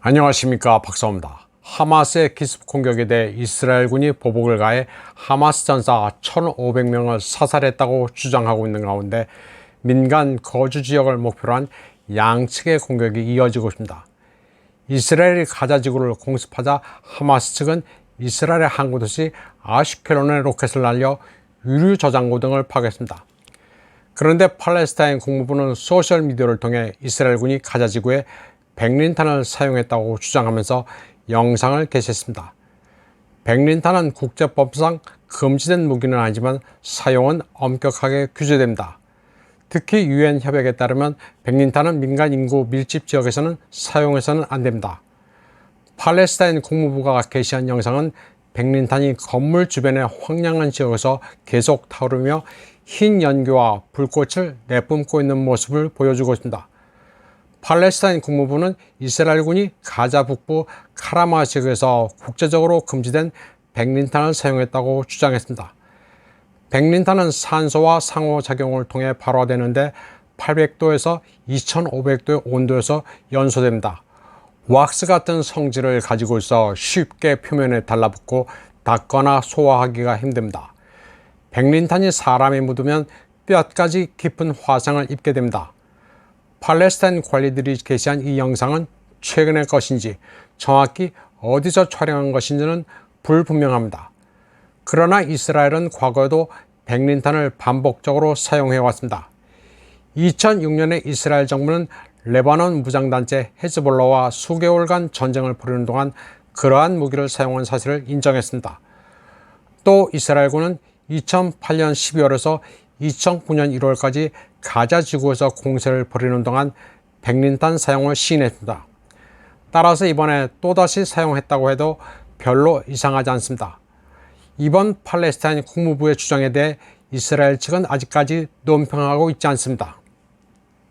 안녕하십니까, 박사입니다. 하마스의 기습 공격에 대해 이스라엘군이 보복을 가해 하마스 전사 1,500명을 사살했다고 주장하고 있는 가운데 민간 거주 지역을 목표로 한 양측의 공격이 이어지고 있습니다. 이스라엘이 가자 지구를 공습하자 하마스 측은 이스라엘의 항구 도시 아슈켈론에 로켓을 날려 유류 저장고 등을 파괴했습니다. 그런데 팔레스타인 국무부는 소셜미디어를 통해 이스라엘군이 가자 지구에 백린탄을 사용했다고 주장하면서 영상을 게시했습니다. 백린탄은 국제법상 금지된 무기는 아니지만 사용은 엄격하게 규제됩니다. 특히 유엔 협약에 따르면 백린탄은 민간 인구 밀집 지역에서는 사용해서는 안 됩니다. 팔레스타인 국무부가 게시한 영상은 백린탄이 건물 주변의 황량한 지역에서 계속 타오르며 흰 연기와 불꽃을 내뿜고 있는 모습을 보여주고 있습니다. 팔레스타인 국무부는 이스라엘군이 가자 북부 카라마 지역에서 국제적으로 금지된 백린탄을 사용했다고 주장했습니다. 백린탄은 산소와 상호작용을 통해 발화되는데 800도에서 2500도의 온도에서 연소됩니다. 왁스 같은 성질을 가지고 있어 쉽게 표면에 달라붙고 닦거나 소화하기가 힘듭니다. 백린탄이 사람이 묻으면 뼈까지 깊은 화상을 입게 됩니다. 팔레스타인 관리들이 게시한 이 영상은 최근의 것인지 정확히 어디서 촬영한 것인지는 불분명합니다. 그러나 이스라엘은 과거에도 백린탄을 반복적으로 사용해왔습니다. 2006년에 이스라엘 정부는 레바논 무장단체 헤즈볼라와 수개월간 전쟁을 벌이는 동안 그러한 무기를 사용한 사실을 인정했습니다. 또 이스라엘군은 2008년 12월에서 2009년 1월까지 가자 지구에서 공세를 벌이는 동안 백린탄 사용을 시인했습니다. 따라서 이번에 또다시 사용했다고 해도 별로 이상하지 않습니다. 이번 팔레스타인 국무부의 주장에 대해 이스라엘 측은 아직까지 논평하고 있지 않습니다.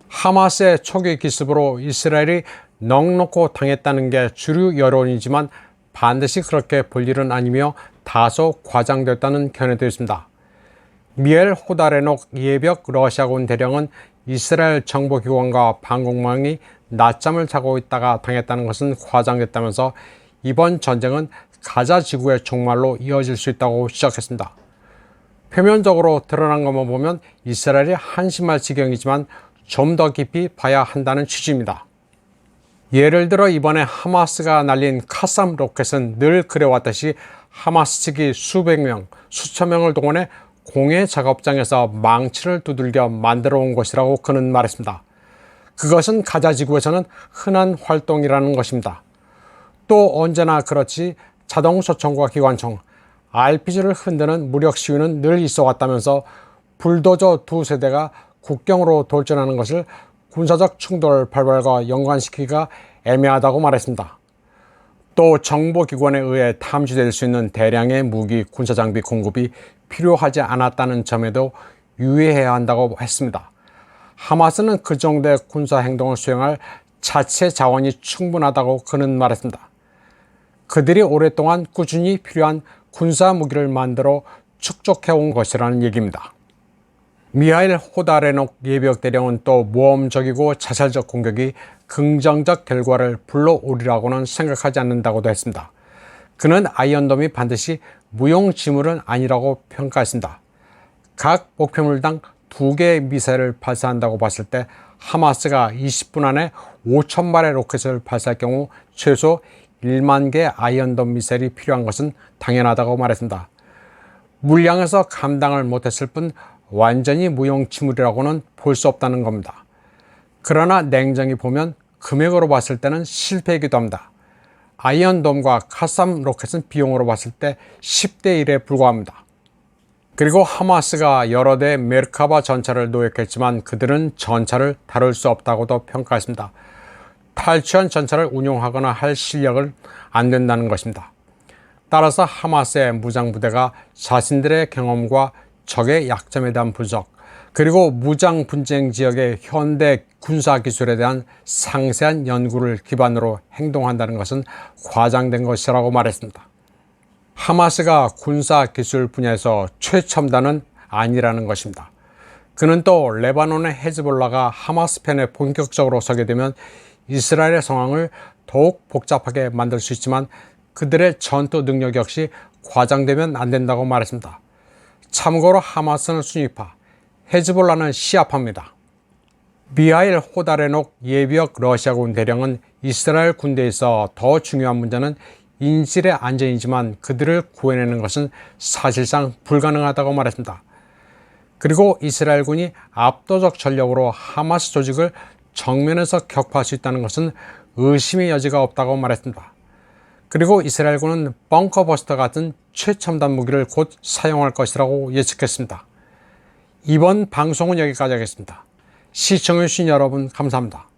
하마스의 초기 기습으로 이스라엘이 넉넉히 당했다는 게 주류 여론이지만 반드시 그렇게 볼 일은 아니며 다소 과장됐다는 견해도 있습니다. 미엘 호다레녹 예벽 러시아군 대령은 이스라엘 정보기관과 방공망이 낮잠을 자고 있다가 당했다는 것은 과장됐다면서 이번 전쟁은 가자 지구의 종말로 이어질 수 있다고 지적했습니다. 표면적으로 드러난 것만 보면 이스라엘이 한심할 지경이지만 좀 더 깊이 봐야 한다는 취지입니다. 예를 들어 이번에 하마스가 날린 카삼 로켓은 늘 그래왔듯이 하마스 측이 수백 명, 수천 명을 동원해 공해 작업장에서 망치를 두들겨 만들어 온 것이라고 그는 말했습니다. 그것은 가자 지구에서는 흔한 활동이라는 것입니다. 또 언제나 그렇지 자동소총과 기관총, RPG를 흔드는 무력 시위는 늘 있어 왔다면서 불도저 두 세대가 국경으로 돌진하는 것을 군사적 충돌 발발과 연관시키기가 애매하다고 말했습니다. 또 정보기관에 의해 탐지될 수 있는 대량의 무기, 군사장비 공급이 필요하지 않았다는 점에도 유의해야 한다고 했습니다. 하마스는 그 정도의 군사행동을 수행할 자체 자원이 충분하다고 그는 말했습니다. 그들이 오랫동안 꾸준히 필요한 군사무기를 만들어 축적해온 것이라는 얘기입니다. 미하일 호다레녹 예비역 대령은 또 모험적이고 자살적 공격이 긍정적 결과를 불러오리라고는 생각하지 않는다고도 했습니다. 그는 아이언돔이 반드시 무용지물은 아니라고 평가했습니다. 각 목표물당 2개의 미사일을 발사한다고 봤을 때 하마스가 20분 안에 5,000발의 로켓을 발사할 경우 최소 1만 개의 아이언돔 미사일이 필요한 것은 당연하다고 말했습니다. 물량에서 감당을 못했을 뿐 완전히 무용지물이라고는 볼 수 없다는 겁니다. 그러나 냉정히 보면 금액으로 봤을 때는 실패이기도 합니다. 아이언돔과 카삼 로켓은 비용으로 봤을 때 10대 1에 불과합니다. 그리고 하마스가 여러 대의 메르카바 전차를 노획했지만 그들은 전차를 다룰 수 없다고도 평가했습니다. 탈취한 전차를 운용하거나 할 실력은 안 된다는 것입니다. 따라서 하마스의 무장부대가 자신들의 경험과 적의 약점에 대한 분석, 그리고 무장 분쟁 지역의 현대 군사 기술에 대한 상세한 연구를 기반으로 행동한다는 것은 과장된 것이라고 말했습니다. 하마스가 군사 기술 분야에서 최첨단은 아니라는 것입니다. 그는 또 레바논의 헤즈볼라가 하마스 편에 본격적으로 서게 되면 이스라엘의 상황을 더욱 복잡하게 만들 수 있지만 그들의 전투 능력 역시 과장되면 안 된다고 말했습니다. 참고로 하마스는 순위파, 헤즈볼라는 시아파입니다. 미하일 호다레녹 예비역 러시아군 대령은 이스라엘 군대에서 더 중요한 문제는 인질의 안전이지만 그들을 구해내는 것은 사실상 불가능하다고 말했습니다. 그리고 이스라엘군이 압도적 전력으로 하마스 조직을 정면에서 격파할 수 있다는 것은 의심의 여지가 없다고 말했습니다. 그리고 이스라엘군은 벙커버스터 같은 최첨단 무기를 곧 사용할 것이라고 예측했습니다. 이번 방송은 여기까지 하겠습니다. 시청해주신 여러분 감사합니다.